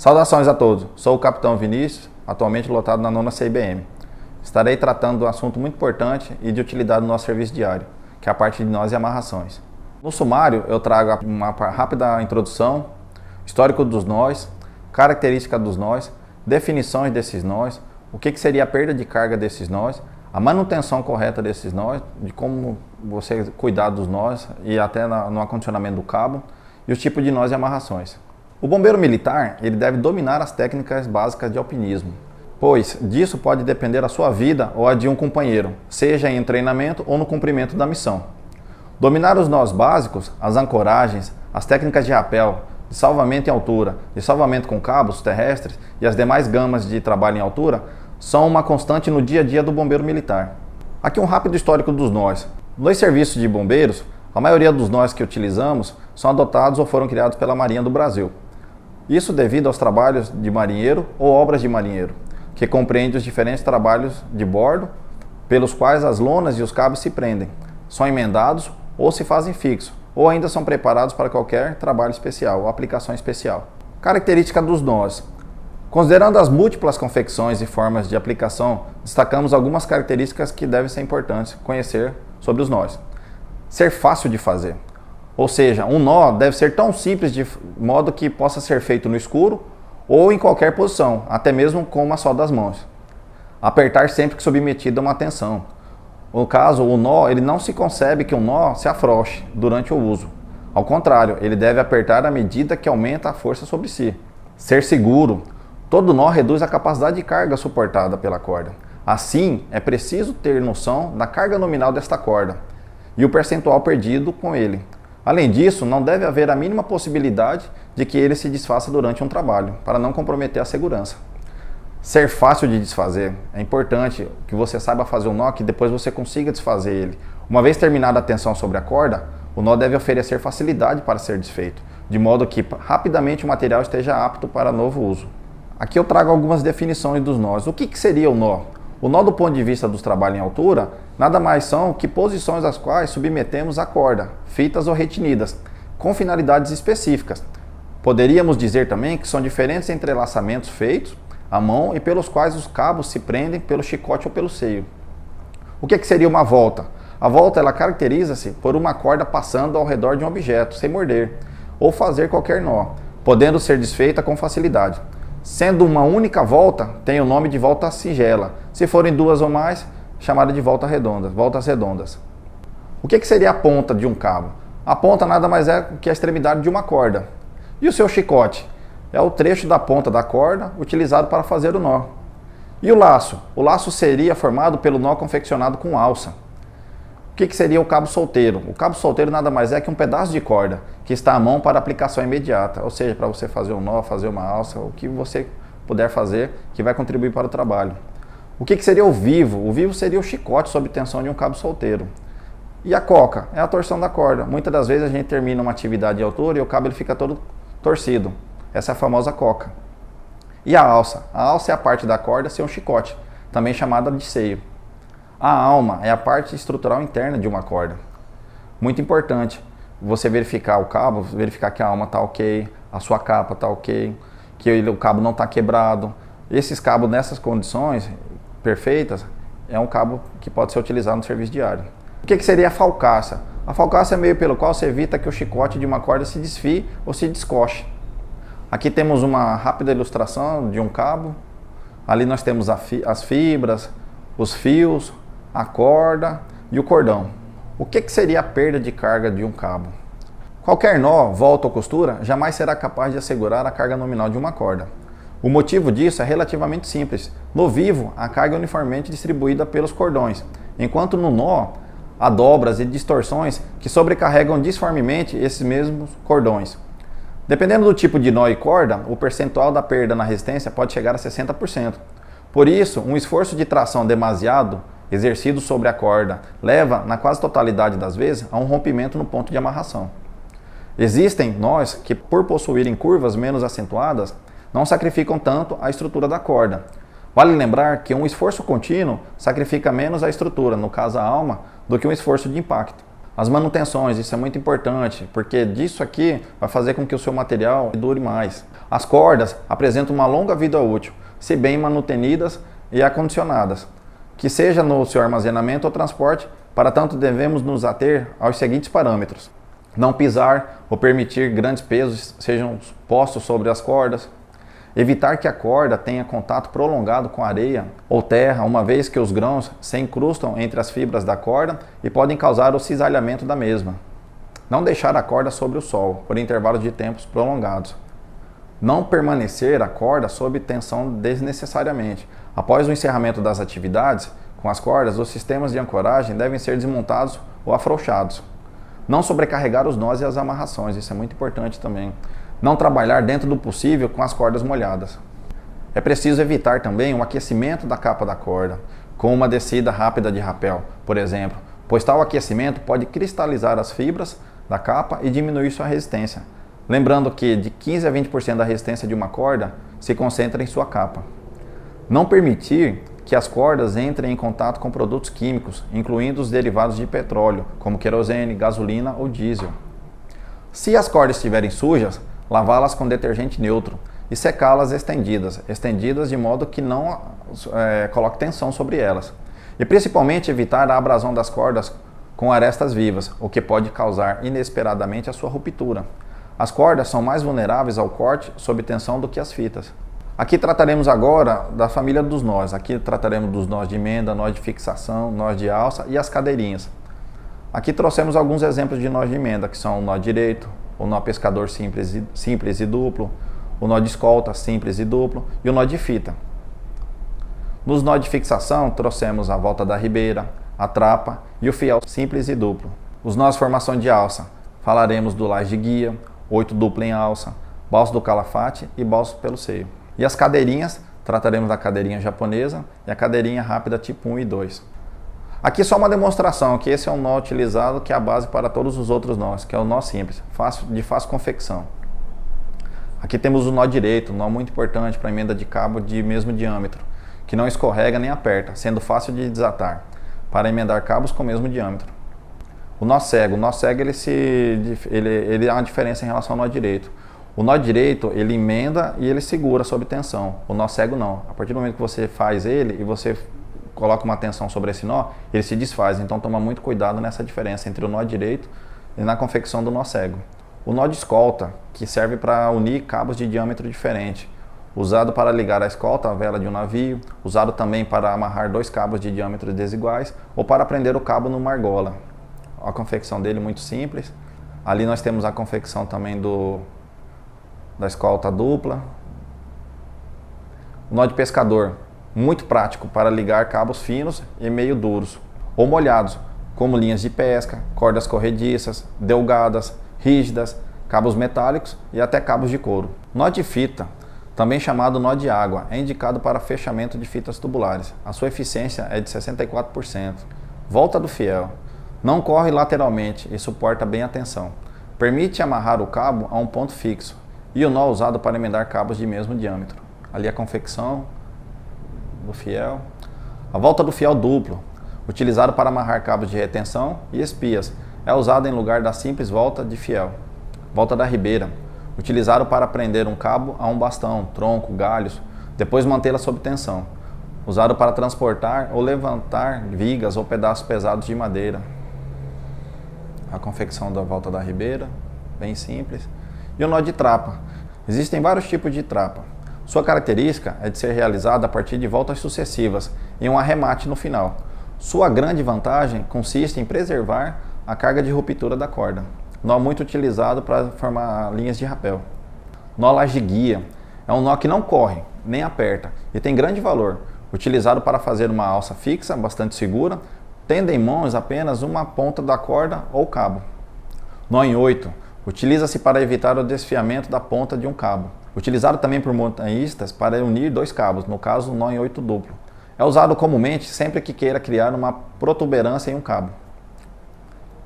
Saudações a todos, sou o Capitão Vinícius, atualmente lotado na 9ª CIBM. Estarei tratando de um assunto muito importante e de utilidade no nosso serviço diário, que é a parte de nós e amarrações. No sumário, eu trago uma rápida introdução, histórico dos nós, característica dos nós, definições desses nós, o que seria a perda de carga desses nós, a manutenção correta desses nós, de como você cuidar dos nós e até no acondicionamento do cabo, e os tipos de nós e amarrações. O bombeiro militar, ele deve dominar as técnicas básicas de alpinismo, pois disso pode depender a sua vida ou a de um companheiro, seja em treinamento ou no cumprimento da missão. Dominar os nós básicos, as ancoragens, as técnicas de rapel, de salvamento em altura, de salvamento com cabos terrestres e as demais gamas de trabalho em altura, são uma constante no dia a dia do bombeiro militar. Aqui um rápido histórico dos nós. Nos serviços de bombeiros, a maioria dos nós que utilizamos são adotados ou foram criados pela Marinha do Brasil. Isso devido aos trabalhos de marinheiro ou obras de marinheiro, que compreende os diferentes trabalhos de bordo, pelos quais as lonas e os cabos se prendem, são emendados ou se fazem fixos, ou ainda são preparados para qualquer trabalho especial ou aplicação especial. Característica dos nós. Considerando as múltiplas confecções e formas de aplicação, destacamos algumas características que devem ser importantes conhecer sobre os nós. Ser fácil de fazer. Ou seja, um nó deve ser tão simples de modo que possa ser feito no escuro ou em qualquer posição, até mesmo com uma só das mãos. Apertar sempre que submetido a uma tensão. No caso, o nó, ele não se concebe que um nó se afrouxe durante o uso. Ao contrário, ele deve apertar à medida que aumenta a força sobre si. Ser seguro. Todo nó reduz a capacidade de carga suportada pela corda. Assim, é preciso ter noção da carga nominal desta corda e o percentual perdido com ele. Além disso, não deve haver a mínima possibilidade de que ele se desfaça durante um trabalho, para não comprometer a segurança. Ser fácil de desfazer. É importante que você saiba fazer o nó, que depois você consiga desfazer ele. Uma vez terminada a tensão sobre a corda, o nó deve oferecer facilidade para ser desfeito, de modo que rapidamente o material esteja apto para novo uso. Aqui eu trago algumas definições dos nós. O que seria o nó? O nó, do ponto de vista dos trabalhos em altura, nada mais são que posições às quais submetemos a corda, fitas ou retinidas, com finalidades específicas. Poderíamos dizer também que são diferentes entrelaçamentos feitos à mão e pelos quais os cabos se prendem pelo chicote ou pelo seio. O que seria uma volta? A volta, ela caracteriza-se por uma corda passando ao redor de um objeto, sem morder, ou fazer qualquer nó, podendo ser desfeita com facilidade. Sendo uma única volta, tem o nome de volta singela. Se forem duas ou mais, chamada de voltas redondas. O que seria a ponta de um cabo? A ponta nada mais é que a extremidade de uma corda. E o seu chicote? É o trecho da ponta da corda utilizado para fazer o nó. E o laço? O laço seria formado pelo nó confeccionado com alça. O que seria o cabo solteiro? O cabo solteiro nada mais é que um pedaço de corda que está à mão para aplicação imediata, ou seja, para você fazer um nó, fazer uma alça, o que você puder fazer que vai contribuir para o trabalho. O que seria o vivo? O vivo seria o chicote sob tensão de um cabo solteiro. E a coca? É a torção da corda. Muitas das vezes a gente termina uma atividade de altura e o cabo ele fica todo torcido. Essa é a famosa coca. E a alça? A alça é a parte da corda sem um chicote, também chamada de seio. A alma é a parte estrutural interna de uma corda. Muito importante você verificar o cabo, verificar que a alma está ok, a sua capa está ok, que o cabo não está quebrado. Esses cabos nessas condições perfeitas é um cabo que pode ser utilizado no serviço diário. O que seria a falcaça? A falcaça é o meio pelo qual se evita que o chicote de uma corda se desfie ou se descoche. Aqui temos uma rápida ilustração de um cabo. Ali nós temos as fibras, os fios, a corda e o cordão. O que seria a perda de carga de um cabo? Qualquer nó, volta ou costura jamais será capaz de assegurar a carga nominal de uma corda. O motivo disso é relativamente simples. No vivo, a carga é uniformemente distribuída pelos cordões, enquanto no nó há dobras e distorções que sobrecarregam disformemente esses mesmos cordões. Dependendo do tipo de nó e corda, o percentual da perda na resistência pode chegar a 60%. Por isso, um esforço de tração demasiado exercido sobre a corda leva, na quase totalidade das vezes, a um rompimento no ponto de amarração. Existem nós que, por possuírem curvas menos acentuadas, não sacrificam tanto a estrutura da corda. Vale lembrar que um esforço contínuo sacrifica menos a estrutura, no caso a alma, do que um esforço de impacto. As manutenções, isso é muito importante, porque disso aqui vai fazer com que o seu material dure mais. As cordas apresentam uma longa vida útil, se bem manutenidas e acondicionadas, que seja no seu armazenamento ou transporte. Para tanto, devemos nos ater aos seguintes parâmetros: não pisar ou permitir grandes pesos sejam postos sobre as cordas, evitar que a corda tenha contato prolongado com areia ou terra, uma vez que os grãos se incrustam entre as fibras da corda e podem causar o cisalhamento da mesma. Não deixar a corda sobre o sol por intervalos de tempos prolongados. Não permanecer a corda sob tensão desnecessariamente. Após o encerramento das atividades com as cordas, os sistemas de ancoragem devem ser desmontados ou afrouxados. Não sobrecarregar os nós e as amarrações, isso é muito importante também. Não trabalhar dentro do possível com as cordas molhadas. É preciso evitar também o aquecimento da capa da corda, com uma descida rápida de rapel, por exemplo, pois tal aquecimento pode cristalizar as fibras da capa e diminuir sua resistência. Lembrando que de 15 a 20% da resistência de uma corda se concentra em sua capa. Não permitir que as cordas entrem em contato com produtos químicos, incluindo os derivados de petróleo, como querosene, gasolina ou diesel. Se as cordas estiverem sujas, lavá-las com detergente neutro e secá-las estendidas de modo que não coloque tensão sobre elas. E principalmente evitar a abrasão das cordas com arestas vivas, o que pode causar inesperadamente a sua ruptura. As cordas são mais vulneráveis ao corte sob tensão do que as fitas. Aqui trataremos agora da família dos nós. Aqui trataremos dos nós de emenda, nós de fixação, nós de alça e as cadeirinhas. Aqui trouxemos alguns exemplos de nós de emenda, que são o nó direito, o nó pescador simples e duplo, o nó de escolta simples e duplo e o nó de fita. Nos nó de fixação trouxemos a volta da ribeira, a trapa e o fiel simples e duplo. Os nós de formação de alça, falaremos do laje de guia, 8 duplo em alça, balso do calafate e balso pelo seio. E as cadeirinhas, trataremos da cadeirinha japonesa e a cadeirinha rápida tipo 1 e 2. Aqui só uma demonstração que esse é um nó utilizado, que é a base para todos os outros nós, que é o nó simples, de fácil confecção. Aqui temos o nó direito, um nó muito importante para emenda de cabo de mesmo diâmetro, que não escorrega nem aperta, sendo fácil de desatar, para emendar cabos com o mesmo diâmetro. O nó cego ele há uma diferença em relação ao nó direito. O nó direito, ele emenda e ele segura sob tensão. O nó cego não. A partir do momento que você faz ele e você coloca uma tensão sobre esse nó, ele se desfaz. Então toma muito cuidado nessa diferença entre o nó direito e na confecção do nó cego. O nó de escolta, que serve para unir cabos de diâmetro diferente. Usado para ligar a escolta à vela de um navio, usado também para amarrar 2 cabos de diâmetros desiguais ou para prender o cabo numa argola. A confecção dele é muito simples. Ali nós temos a confecção também da escolta dupla. O nó de pescador, muito prático para ligar cabos finos e meio duros, ou molhados, como linhas de pesca, cordas corrediças, delgadas, rígidas, cabos metálicos e até cabos de couro. Nó de fita, também chamado nó de água, é indicado para fechamento de fitas tubulares. A sua eficiência é de 64%. Volta do fiel. Não corre lateralmente e suporta bem a tensão. Permite amarrar o cabo a um ponto fixo. E o nó usado para emendar cabos de mesmo diâmetro. Ali a confecção do fiel. A volta do fiel duplo, utilizado para amarrar cabos de retenção e espias, é usado em lugar da simples volta de fiel. Volta da ribeira, utilizado para prender um cabo a um bastão, tronco, galhos, depois mantê-la sob tensão. Usado para transportar ou levantar vigas ou pedaços pesados de madeira. A confecção da volta da ribeira, bem simples. E o nó de trapa. Existem vários tipos de trapa. Sua característica é de ser realizada a partir de voltas sucessivas e um arremate no final. Sua grande vantagem consiste em preservar a carga de ruptura da corda. Nó muito utilizado para formar linhas de rapel. Nó laje guia. É um nó que não corre, nem aperta e tem grande valor. Utilizado para fazer uma alça fixa, bastante segura, tendo em mãos apenas uma ponta da corda ou cabo. Nó em 8. Utiliza-se para evitar o desfiamento da ponta de um cabo. Utilizado também por montanhistas para unir 2 cabos, no caso o nó em 8 duplo. É usado comumente sempre que queira criar uma protuberância em um cabo.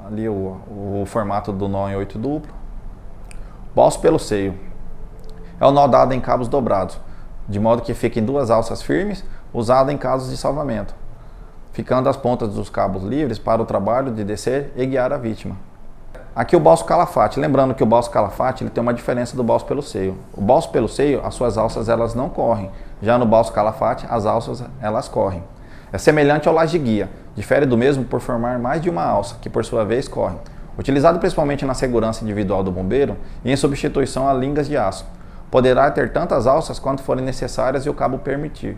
Ali o formato do nó em 8 duplo. Balso pelo seio. É o nó dado em cabos dobrados, de modo que fiquem 2 alças firmes, usado em casos de salvamento. ficando as pontas dos cabos livres para o trabalho de descer e guiar a vítima. Aqui o Balso Calafate, lembrando que o Balso Calafate ele tem uma diferença do Balso pelo seio. O Balso pelo seio, as suas alças elas não correm, já no Balso Calafate as alças elas correm. É semelhante ao laje de guia, difere do mesmo por formar mais de uma alça, que por sua vez corre. Utilizado principalmente na segurança individual do bombeiro e em substituição a lingas de aço. Poderá ter tantas alças quanto forem necessárias e o cabo permitir.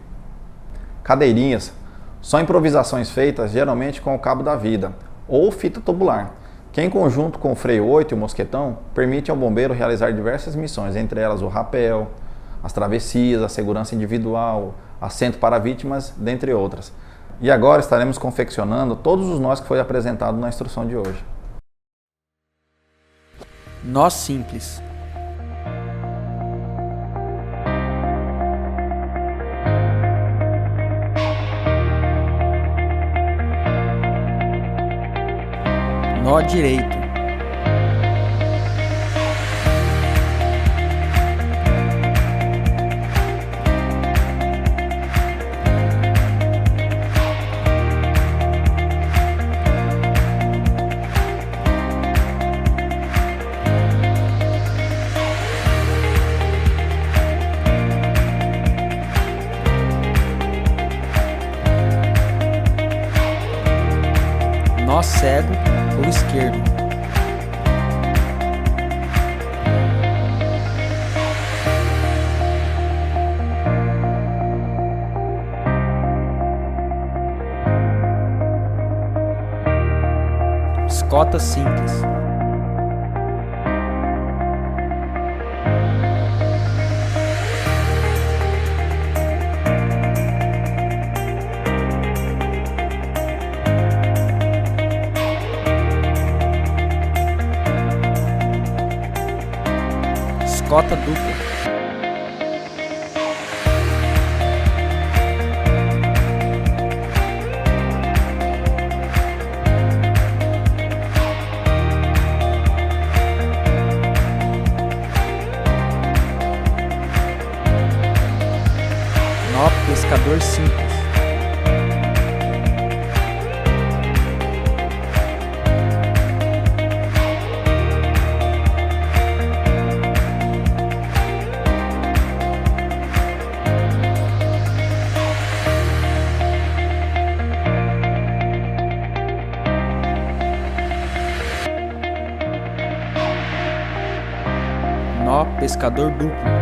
Cadeirinhas são improvisações feitas geralmente com o cabo da vida ou fita tubular, que em conjunto com o freio 8 e o mosquetão permite ao bombeiro realizar diversas missões, entre elas o rapel, as travessias, a segurança individual, assento para vítimas, dentre outras. E agora estaremos confeccionando todos os nós que foi apresentado na instrução de hoje. Nó simples. Nó direito. Nó cego ou esquerdo. Escota simples. Escota dupla. Nó pescador simples. Nó pescador duplo.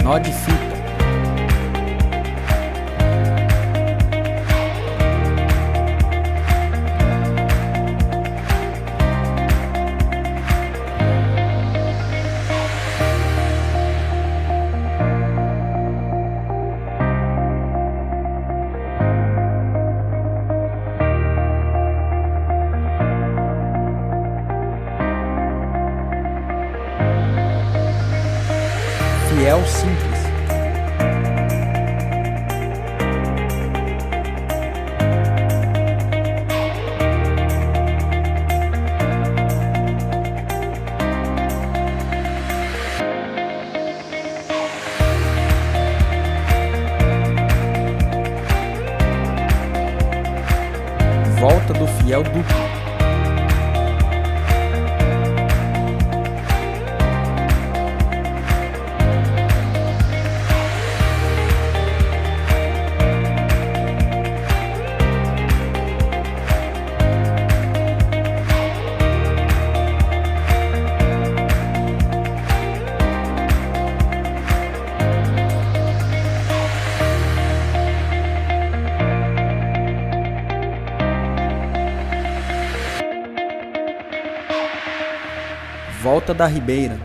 Nó de fita. Fiel simples. Volta do fiel duplo. Volta da Ribeira.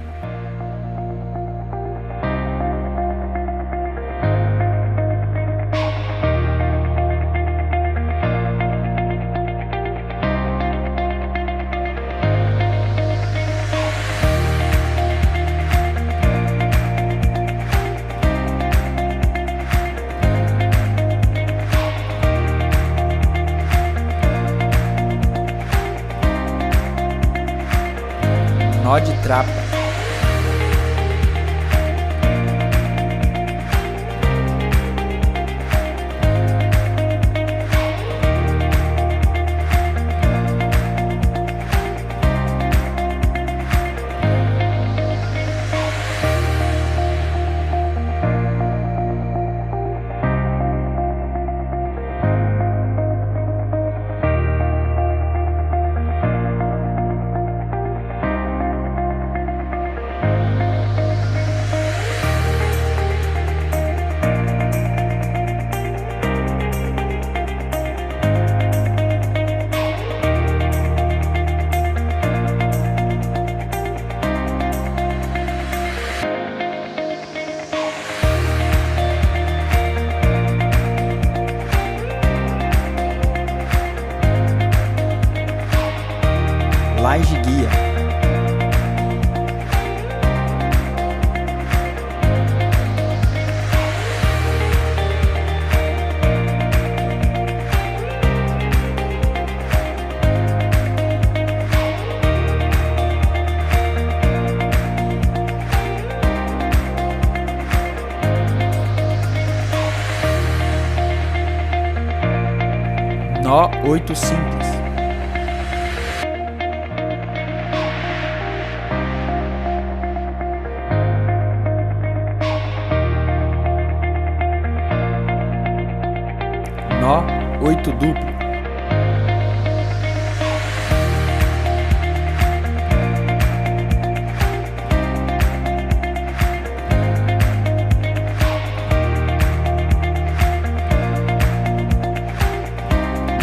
nó de trapa, laje guia, nó 8 simples, nó 8 duplo,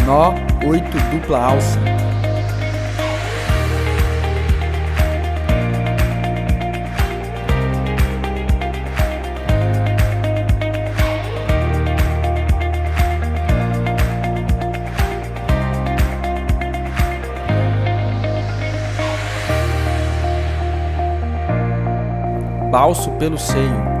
nó 8 dupla alça, balso pelo seio,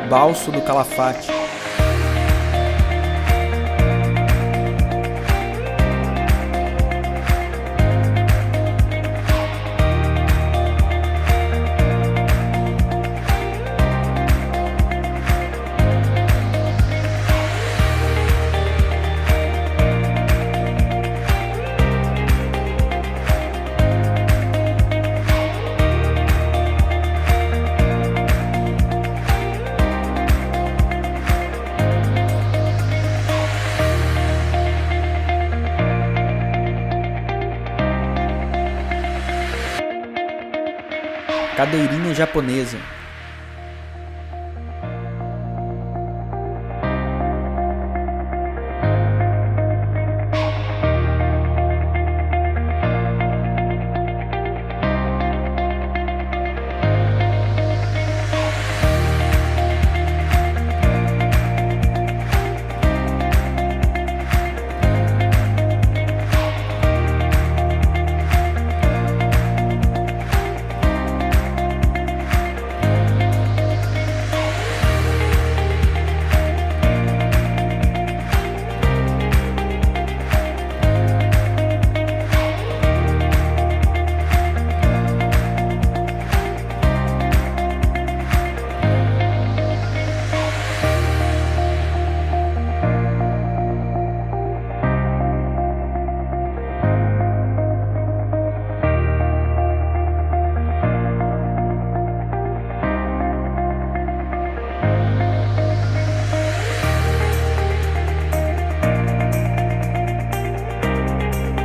balso do calafate, cadeirinha japonesa,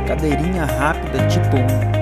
cadeirinha rápida tipo 1.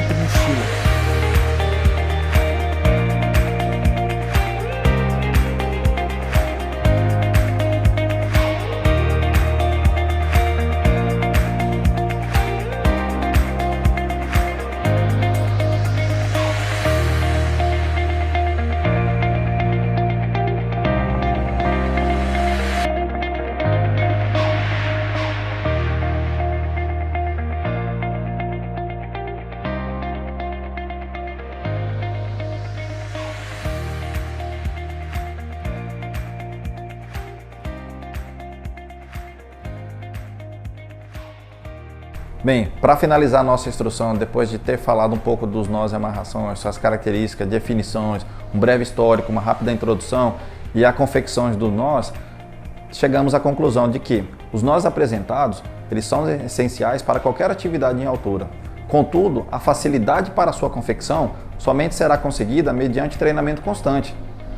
tipo mochila. Bem, para finalizar a nossa instrução, depois de ter falado um pouco dos nós e amarrações, suas características, definições, um breve histórico, uma rápida introdução e a confecção dos nós, chegamos à conclusão de que os nós apresentados, eles são essenciais para qualquer atividade em altura. Contudo, a facilidade para a sua confecção somente será conseguida mediante treinamento constante.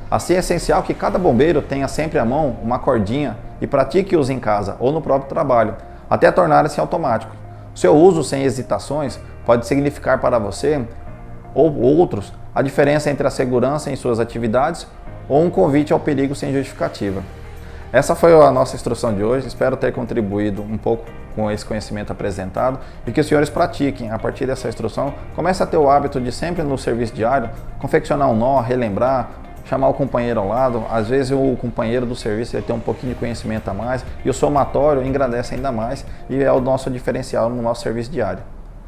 Assim é essencial que cada bombeiro tenha sempre à mão uma cordinha e pratique-os em casa ou no próprio trabalho, até tornarem-se automáticos. Seu uso sem hesitações pode significar para você ou outros a diferença entre a segurança em suas atividades ou um convite ao perigo sem justificativa. Essa foi a nossa instrução de hoje, espero ter contribuído um pouco com esse conhecimento apresentado e que os senhores pratiquem a partir dessa instrução. Comece a ter o hábito de sempre no serviço diário confeccionar um nó, relembrar, chamar o companheiro ao lado. Às vezes o companheiro do serviço ele tem um pouquinho de conhecimento a mais e o somatório engrandece ainda mais e é o nosso diferencial no nosso serviço diário.